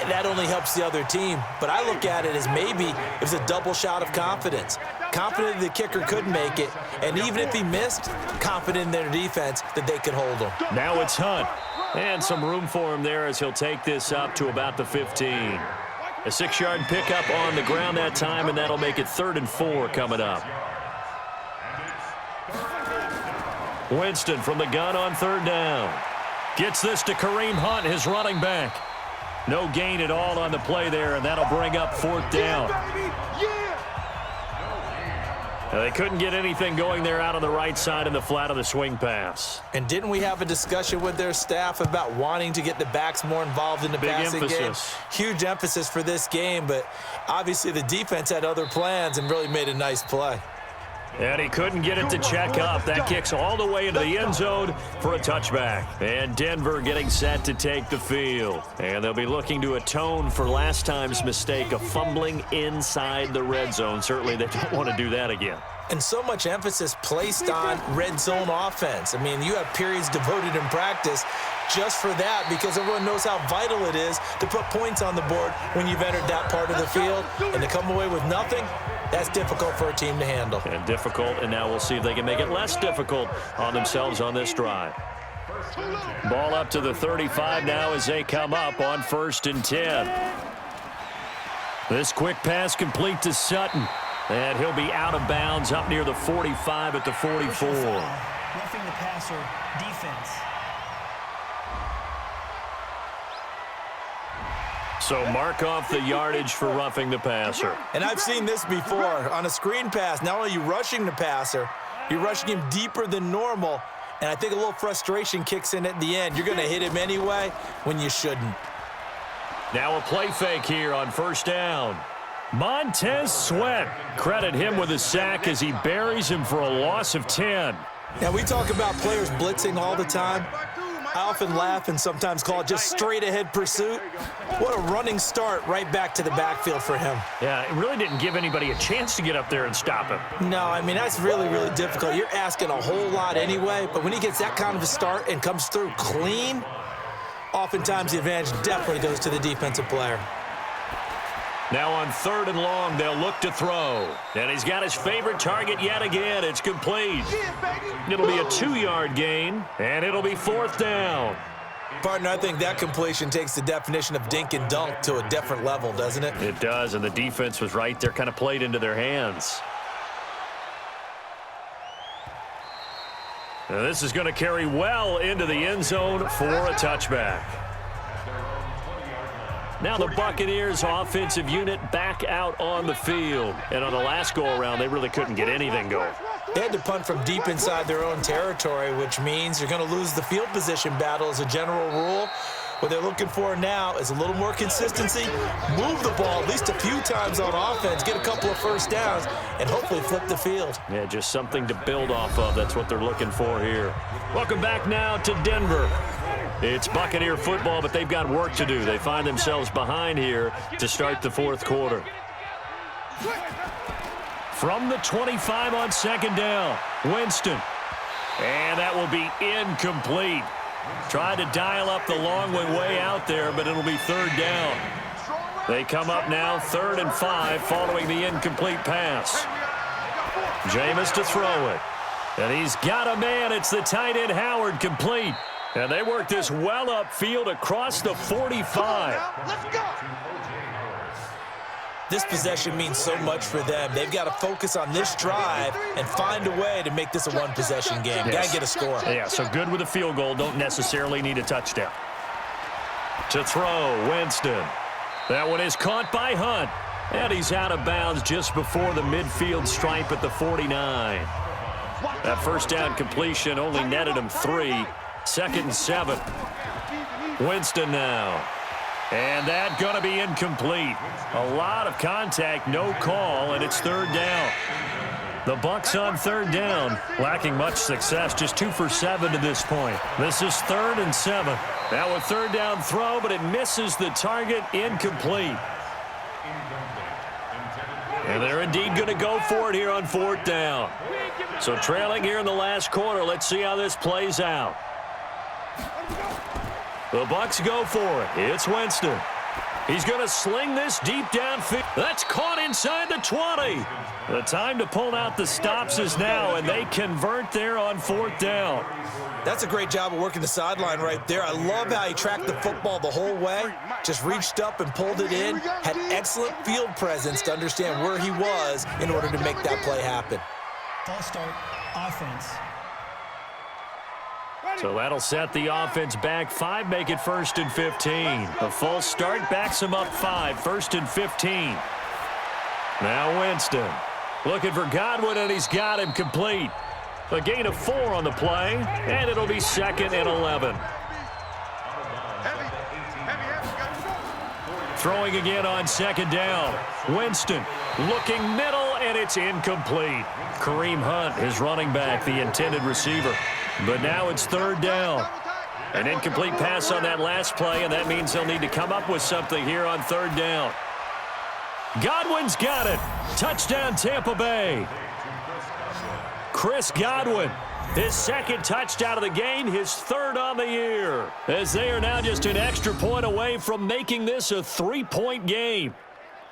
That only helps the other team. But I look at it as maybe it was a double shot of confidence. Confident the kicker could make it. And even if he missed, confident in their defense that they could hold him. Now it's Hunt. And some room for him there as he'll take this up to about the 15. A 6-yard pickup on the ground that time, and that'll make it 3rd and 4 coming up. Winston from the gun on 3rd down. Gets this to Kareem Hunt, his running back. No gain at all on the play there, and that'll bring up 4th down. They couldn't get anything going there out on the right side in the flat of the swing pass. And didn't we have a discussion with their staff about wanting to get the backs more involved in the passing game? Huge emphasis for this game, but obviously the defense had other plans and really made a nice play. And he couldn't get it to check up. That kicks all the way into the end zone for a touchback. And Denver getting set to take the field. And they'll be looking to atone for last time's mistake of fumbling inside the red zone. Certainly they don't want to do that again. And so much emphasis placed on red zone offense. I mean, you have periods devoted in practice just for that because everyone knows how vital it is to put points on the board when you've entered that part of the field. And to come away with nothing, that's difficult for a team to handle. And difficult, and now we'll see if they can make it less difficult on themselves on this drive. Ball up to the 35 now as they come up on 1st and 10. This quick pass complete to Sutton. And he'll be out of bounds up near the 45 at the 44. Roughing the passer, defense. So mark off the yardage for roughing the passer. And I've seen this before. On a screen pass, not only are you rushing the passer, you're rushing him deeper than normal. And I think a little frustration kicks in at the end. You're going to hit him anyway when you shouldn't. Now a play fake here on 1st down. Montez Sweat. Credit him with a sack as he buries him for a loss of 10. Now, we talk about players blitzing all the time. I often laugh and sometimes call it just straight-ahead pursuit. What a running start right back to the backfield for him. Yeah, it really didn't give anybody a chance to get up there and stop him. No, I mean, that's really, really difficult. You're asking a whole lot anyway, but when he gets that kind of a start and comes through clean, oftentimes the advantage definitely goes to the defensive player. Now on 3rd and long, they'll look to throw. And he's got his favorite target yet again. It's complete. It'll be a 2-yard gain, and it'll be 4th down. Partner, I think that completion takes the definition of dink and dunk to a different level, doesn't it? It does, and the defense was right there, kind of played into their hands. Now this is going to carry well into the end zone for a touchback. Now the Buccaneers offensive unit back out on the field. And on the last go-around, they really couldn't get anything going. They had to punt from deep inside their own territory, which means you're going to lose the field position battle as a general rule. What they're looking for now is a little more consistency, move the ball at least a few times on offense, get a couple of first downs, and hopefully flip the field. Yeah, just something to build off of. That's what they're looking for here. Welcome back now to Denver. It's Buccaneer football, but they've got work to do. They find themselves behind here to start the 4th quarter. From the 25 on 2nd down, Winston. And that will be incomplete. Tried to dial up the long way out there, but it'll be 3rd down. They come up now 3rd and 5 following the incomplete pass. Jameis to throw it. And he's got a man. It's the tight end Howard, complete. And they work this well upfield across the 45. This possession means so much for them. They've got to focus on this drive and find a way to make this a one-possession game. Yes. Got to get a score. Yeah, so good with a field goal. Don't necessarily need a touchdown. To throw, Winston. That one is caught by Hunt. And he's out of bounds just before the midfield stripe at the 49. That first down completion only netted him 3. 2nd and 7. Winston now. And that going to be incomplete. A lot of contact, no call, and it's 3rd down. The Bucs on 3rd down, lacking much success, just 2 for 7 to this point. This is 3rd and 7. Now a 3rd down throw, but it misses the target, incomplete. And they're indeed going to go for it here on 4th down. So trailing here in the last quarter, let's see how this plays out. The Bucs go for it. It's Winston. He's going to sling this deep downfield. That's caught inside the 20. The time to pull out the stops is now, and they convert there on 4th down. That's a great job of working the sideline right there. I love how he tracked the football the whole way. Just reached up and pulled it in. Had excellent field presence to understand where he was in order to make that play happen. False start, offense. So that'll set the offense back 5, make it 1st and 15. The false start backs him up 5, 1st and 15. Now Winston. Looking for Godwin, and he's got him complete. A gain of 4 on the play, and it'll be 2nd and 11. Throwing again on 2nd down. Winston looking middle, and it's incomplete. Kareem Hunt, his running back, the intended receiver. But now it's 3rd down. An incomplete pass on that last play, and that means they'll need to come up with something here on 3rd down. Godwin's got it. Touchdown, Tampa Bay. Chris Godwin, his 2nd touchdown of the game, his 3rd on the year, as they are now just an extra point away from making this a 3-point game.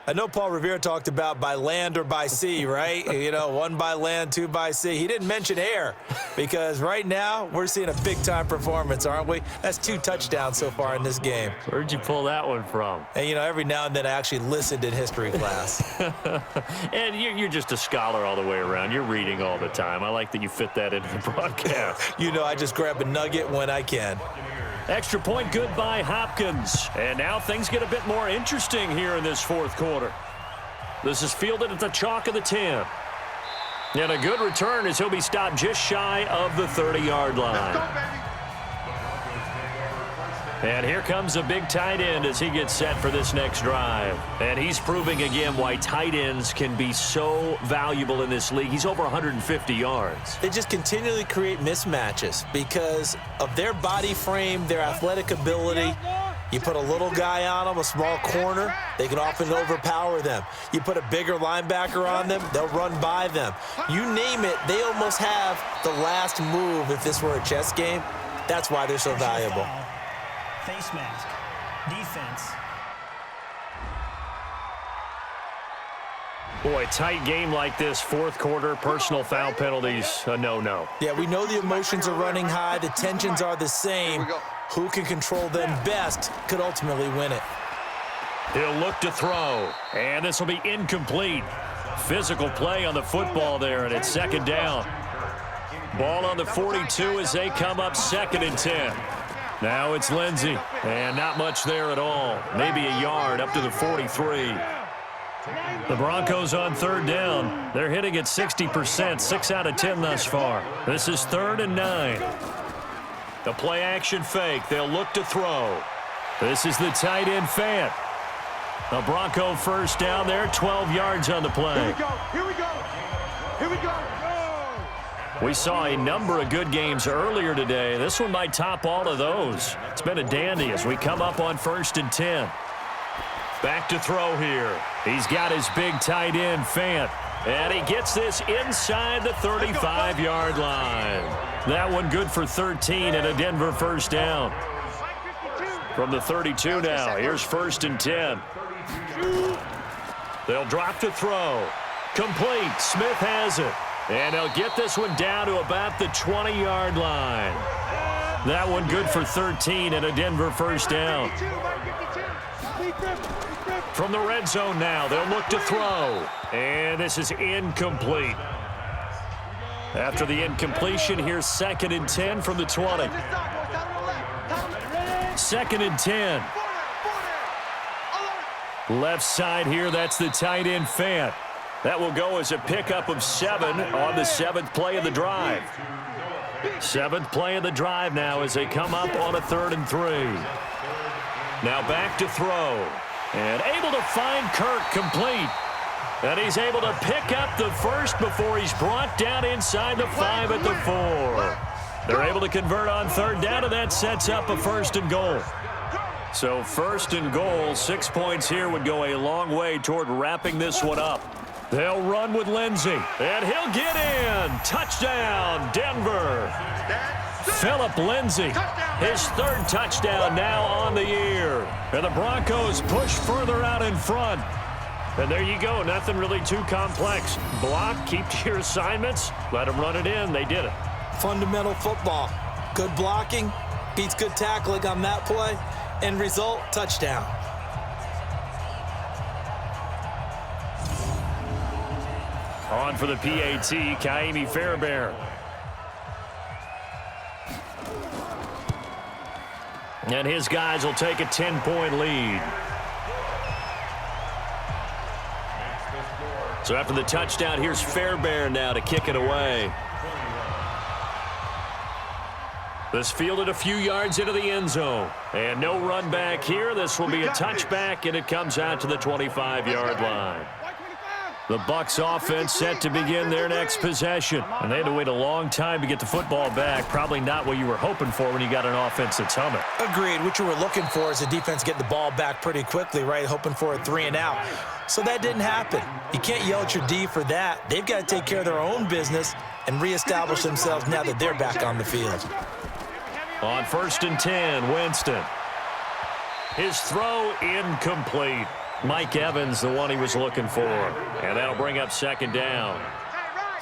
I know Paul Revere talked about by land or by sea, right? You know, 1 by land, 2 by sea. He didn't mention air because right now we're seeing a big-time performance, aren't we? That's 2 touchdowns so far in this game. Where'd you pull that one from? And, you know, every now and then I actually listened in history class. And you're just a scholar all the way around. You're reading all the time. I like that you fit that into the broadcast. You know, I just grab a nugget when I can. Extra point good by Hopkins. And now things get a bit more interesting here in this 4th quarter. This is fielded at the chalk of the 10. And a good return as he'll be stopped just shy of the 30-yard line. And here comes a big tight end as he gets set for this next drive. And he's proving again why tight ends can be so valuable in this league. He's over 150 yards. They just continually create mismatches because of their body frame, their athletic ability. You put a little guy on them, a small corner, they can often overpower them. You put a bigger linebacker on them, they'll run by them. You name it, they almost have the last move if this were a chess game. That's why they're so valuable. Face mask. Defense. Boy, tight game like this, 4th quarter, personal foul penalties, a no-no. Yeah, we know the emotions are running high. The tensions are the same. Who can control them best could ultimately win it. He'll look to throw, and this will be incomplete. Physical play on the football there, and it's 2nd down. Ball on the 42 as they come up 2nd and 10. Now it's Lindsey, and not much there at all. Maybe a yard up to the 43. The Broncos on 3rd down. They're hitting at 60%, 6 out of 10 thus far. This is 3rd and 9. The play action fake. They'll look to throw. This is the tight end Fant. A Bronco 1st down there, 12 yards on the play. Here we go. Here we go. Here we go. We saw a number of good games earlier today. This one might top all of those. It's been a dandy as we come up on 1st and 10. Back to throw here. He's got his big tight end, Fant. And he gets this inside the 35-yard line. That one good for 13 and a Denver 1st down. From the 32 now, here's 1st and 10. They'll drop to throw. Complete. Smith has it. And they'll get this one down to about the 20-yard line. That one good for 13 and a Denver 1st down. From the red zone now, they'll look to throw. And this is incomplete. After the incompletion, here's 2nd and 10 from the 20. 2nd and 10. Left side here, that's the tight end Fant. That will go as a pickup of 7 on the 7th play of the drive. 7th play of the drive now as they come up on a 3rd and 3. Now back to throw. And able to find Kirk complete. And he's able to pick up the 1st before he's brought down inside the 5 at the 4. They're able to convert on 3rd down, and that sets up a 1st and goal. So 1st and goal, 6 points here would go a long way toward wrapping this one up. They'll run with Lindsey, and he'll get in. Touchdown, Denver. Phillip Lindsey, his 3rd touchdown now on the year. And the Broncos push further out in front. And there you go, nothing really too complex. Block, keep to your assignments, let them run it in. They did it. Fundamental football. Good blocking, beats good tackling on that play. End result, touchdown. On for the PAT, Kaimi Fairbairn. And his guys will take a 10-point lead. So after the touchdown, here's Fairbairn now to kick it away. This fielded a few yards into the end zone. And no run back here. This will be a touchback, and it comes out to the 25-yard line. The Bucs offense set to begin their next possession. And they had to wait a long time to get the football back. Probably not what you were hoping for when you got an offense that's humming. Agreed. What you were looking for is the defense getting the ball back pretty quickly, right? Hoping for a 3-and-out. So that didn't happen. You can't yell at your D for that. They've got to take care of their own business and reestablish themselves now that they're back on the field. On 1st and 10, Winston. His throw incomplete. Mike Evans, the one he was looking for. And that'll bring up 2nd down.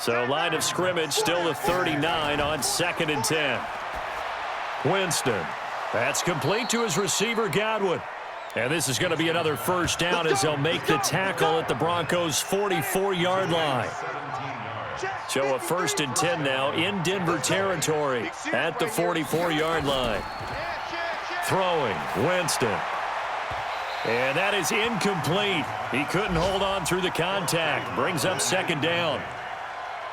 So line of scrimmage still the 39 on 2nd and 10. Winston. That's complete to his receiver, Godwin. And this is going to be another 1st down as they'll make the tackle at the Broncos' 44-yard line. So a 1st and 10 now in Denver territory at the 44-yard line. Throwing, Winston. And that is incomplete. He couldn't hold on through the contact. Brings up 2nd down.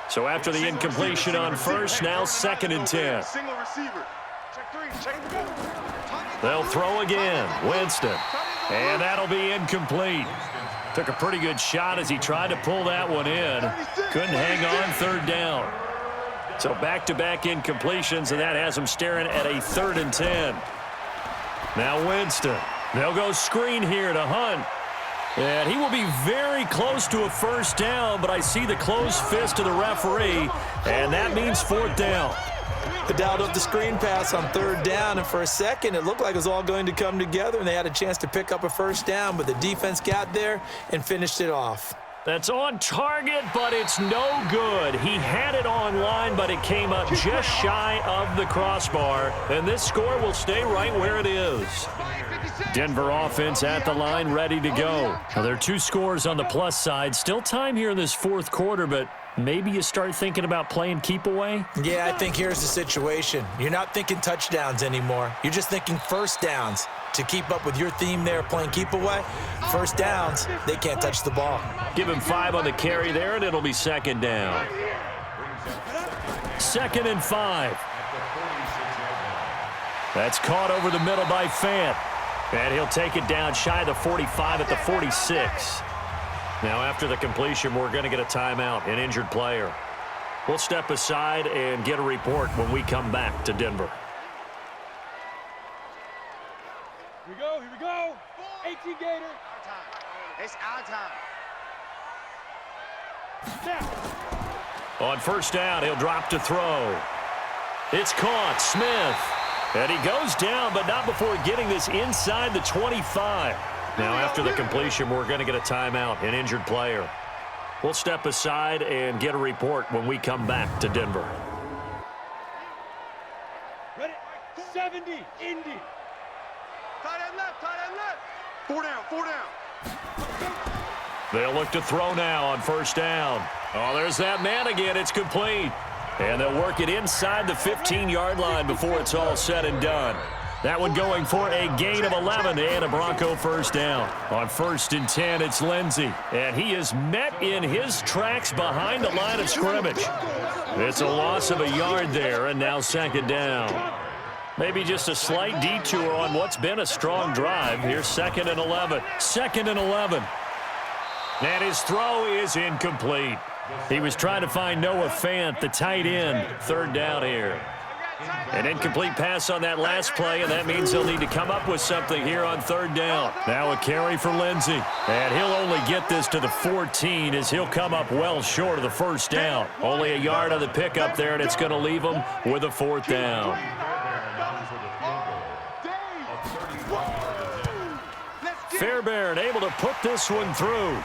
So after the incompletion on 1st, now 2nd and 10. They'll throw again. Winston. And that'll be incomplete. Took a pretty good shot as he tried to pull that one in. Couldn't hang on 3rd down. So back-to-back incompletions, and that has him staring at a 3rd and 10. Now Winston. They'll go screen here to Hunt. And he will be very close to a 1st down, but I see the closed fist of the referee, and that means 4th down. They dialed up the screen pass on 3rd down, and for a second it looked like it was all going to come together, and they had a chance to pick up a 1st down, but the defense got there and finished it off. That's on target, but it's no good. He had it on line, but it came up just shy of the crossbar, and this score will stay right where it is. Denver offense at the line, ready to go. Now, there are 2 scores on the plus side. Still time here in this 4th quarter, but maybe you start thinking about playing keep away? Yeah, I think here's the situation. You're not thinking touchdowns anymore. You're just thinking 1st downs. To keep up with your theme there, playing keep away, 1st downs, they can't touch the ball. Give him 5 on the carry there, and it'll be 2nd down. 2nd and 5. That's caught over the middle by Fant. And he'll take it down shy of the 45 at the 46. Now after the completion, we're going to get a timeout, an injured player. We'll step aside and get a report when we come back to Denver. Here we go. 18 Gator. It's our time. On 1st down, he'll drop to throw. It's caught. Smith. And he goes down, but not before getting this inside the 25. Now after the completion, we're going to get a timeout, an injured player. We'll step aside and get a report when we come back to Denver. Ready? 70, Indy. Tight end left. 4 down. They'll look to throw now on 1st down. Oh, there's that man again. It's complete. And they'll work it inside the 15-yard line before it's all said and done. That one going for a gain of 11 and a Bronco 1st down. On 1st and 10, it's Lindsey. And he is met in his tracks behind the line of scrimmage. It's a loss of a yard there, and now 2nd down. Maybe just a slight detour on what's been a strong drive. Here's 2nd and 11. 2nd and 11. And his throw is incomplete. He was trying to find Noah Fant, the tight end. 3rd down here. An incomplete pass on that last play, and that means they'll need to come up with something here on 3rd down. Now a carry for Lindsey. And he'll only get this to the 14 as he'll come up well short of the 1st down. Only a yard on the pickup there, and it's going to leave him with a 4th down. Fairbairn able to put this one through.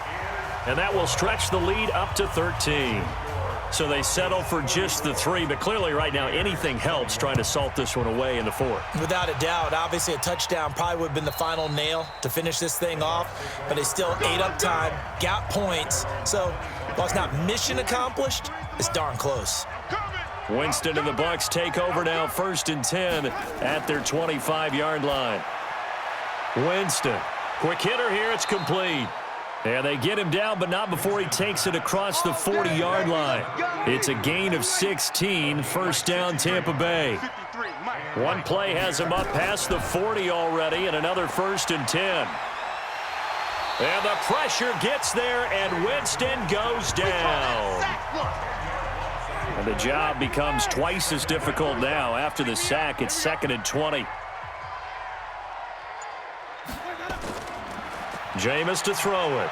And that will stretch the lead up to 13. So they settle for just the 3, but clearly right now anything helps trying to salt this one away in the 4th. Without a doubt, obviously a touchdown probably would have been the final nail to finish this thing off, but they still ate up time, got points. So while it's not mission accomplished, it's darn close. Winston and the Bucs take over now, 1st and 10 at their 25-yard line. Winston, quick hitter here, it's complete. And they get him down, but not before he takes it across the 40-yard line. It's a gain of 16, first down Tampa Bay. One play has him up past the 40 already, and another 1st and 10. And the pressure gets there, and Winston goes down. And the job becomes twice as difficult now. After the sack, it's 2nd and 20. Jameis to throw it.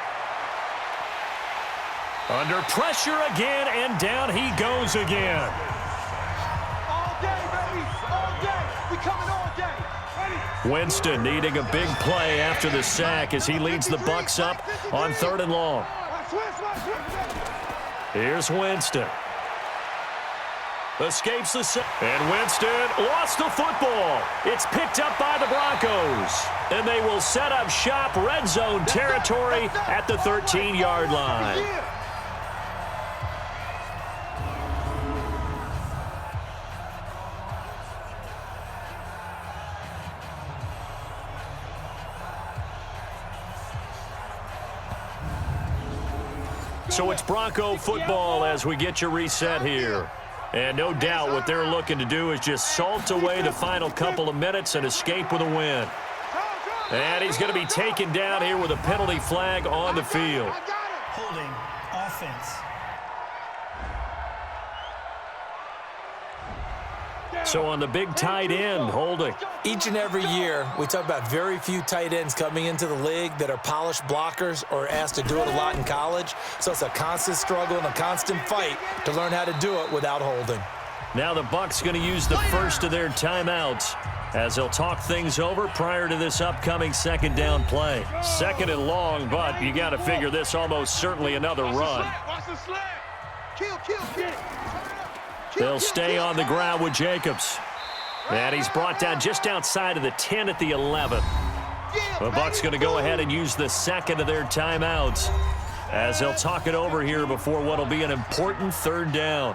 Under pressure again, and down he goes again. All day, baby. All day. We coming all day. Ready? Winston needing a big play after the sack as he leads the Bucs up on 3rd and long. Here's Winston. Escapes the sack. And Winston lost the football. It's picked up by the Broncos. And they will set up shop, red zone territory at the 13-yard line. So it's Bronco football as we get you reset here. And no doubt what they're looking to do is just salt away the final couple of minutes and escape with a win. And he's going to be taken down here with a penalty flag on the field. Holding offense. So on the big tight end, holding. Each and every year, we talk about very few tight ends coming into the league that are polished blockers or asked to do it a lot in college. So it's a constant struggle and a constant fight to learn how to do it without holding. Now the Bucs going to use the first of their timeouts as they'll talk things over prior to this upcoming 2nd down play. 2nd and long, but you got to figure this almost certainly another run. Watch the slant. Kill. They'll stay on the ground with Jacobs. And he's brought down just outside of the 10 at the 11. The Bucs going to go ahead and use the 2nd of their timeouts as they'll talk it over here before what will be an important 3rd down.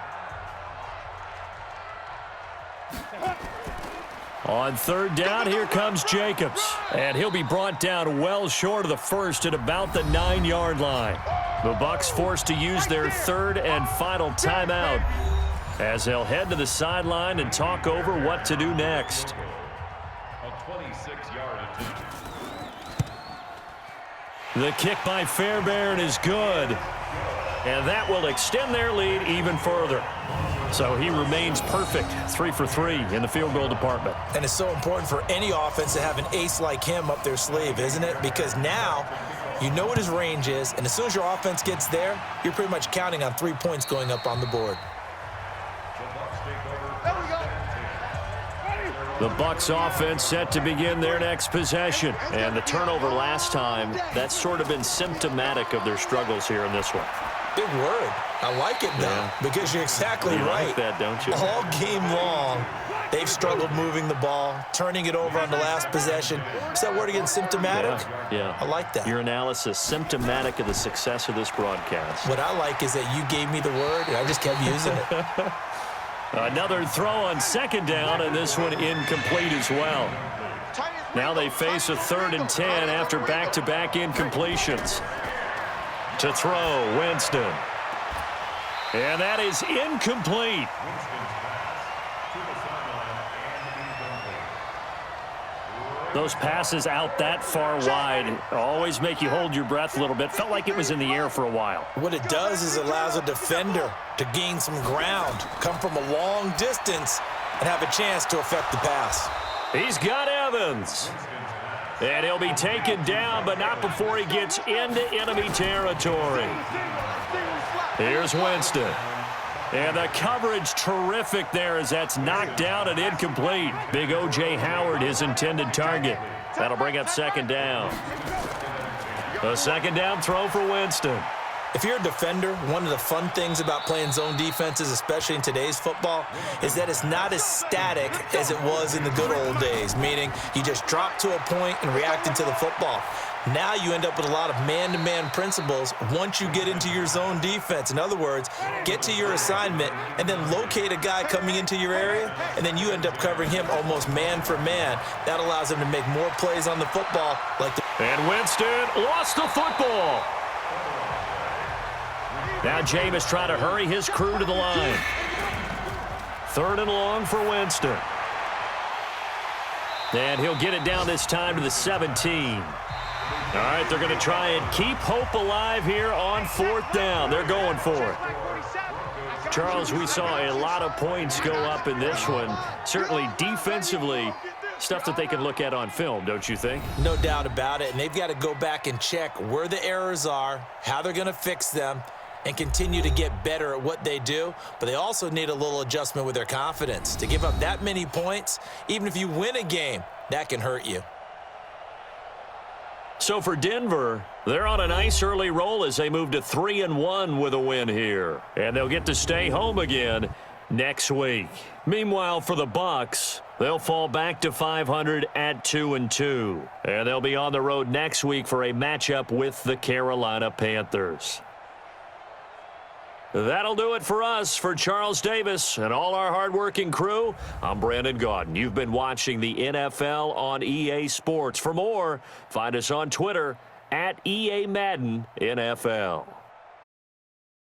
On 3rd down, here comes Jacobs. And he'll be brought down well short of the 1st at about the 9-yard line. The Bucs forced to use their 3rd and final timeout as they'll head to the sideline and talk over what to do next. A 26-yard attempt. The kick by Fairbairn is good, and that will extend their lead even further. So he remains perfect, 3 for 3 in the field goal department. And it's so important for any offense to have an ace like him up their sleeve, isn't it? Because now you know what his range is, and as soon as your offense gets there, you're pretty much counting on 3 points going up on the board. The Bucs offense set to begin their next possession. And the turnover last time, that's sort of been symptomatic of their struggles here in this one. Big word. I like it, though, because you're exactly you right. Like that, don't you? All game long, they've struggled moving the ball, turning it over on the last possession. Is that word again, symptomatic? Yeah. I like that. Your analysis, symptomatic of the success of this broadcast. What I like is that you gave me the word, and I just kept using it. Another throw on 2nd down, and this one incomplete as well. Now they face a 3rd and 10 after back-to-back incompletions. To throw, Winston. And that is incomplete. Those passes out that far wide always make you hold your breath a little bit. Felt like it was in the air for a while. What it does is it allows a defender to gain some ground, come from a long distance, and have a chance to affect the pass. He's got Evans. And he'll be taken down, but not before he gets into enemy territory. Here's Winston. And the coverage terrific there as that's knocked down and incomplete. Big O.J. Howard, his intended target. That'll bring up 2nd down. A 2nd down throw for Winston. If you're a defender, one of the fun things about playing zone defenses, especially in today's football, is that it's not as static as it was in the good old days, meaning you just drop to a point and react into the football. Now you end up with a lot of man-to-man principles once you get into your zone defense. In other words, get to your assignment and then locate a guy coming into your area, and then you end up covering him almost man for man. That allows him to make more plays on the football. And Winston lost the football. Now Jameis trying to hurry his crew to the line. 3rd and long for Winston. And he'll get it down this time to the 17. All right, they're going to try and keep hope alive here on 4th down. They're going for it. Charles, we saw a lot of points go up in this one. Certainly defensively, stuff that they can look at on film, don't you think? No doubt about it, and they've got to go back and check where the errors are, how they're going to fix them, and continue to get better at what they do. But they also need a little adjustment with their confidence. To give up that many points, even if you win a game, that can hurt you. So for Denver, they're on a nice early roll as they move to 3-1 with a win here. And they'll get to stay home again next week. Meanwhile, for the Bucs, they'll fall back to 500 at 2-2. And they'll be on the road next week for a matchup with the Carolina Panthers. That'll do it for us. For Charles Davis and all our hardworking crew, I'm Brandon Gaudin. You've been watching the NFL on EA Sports. For more, find us on Twitter @EA Madden NFL.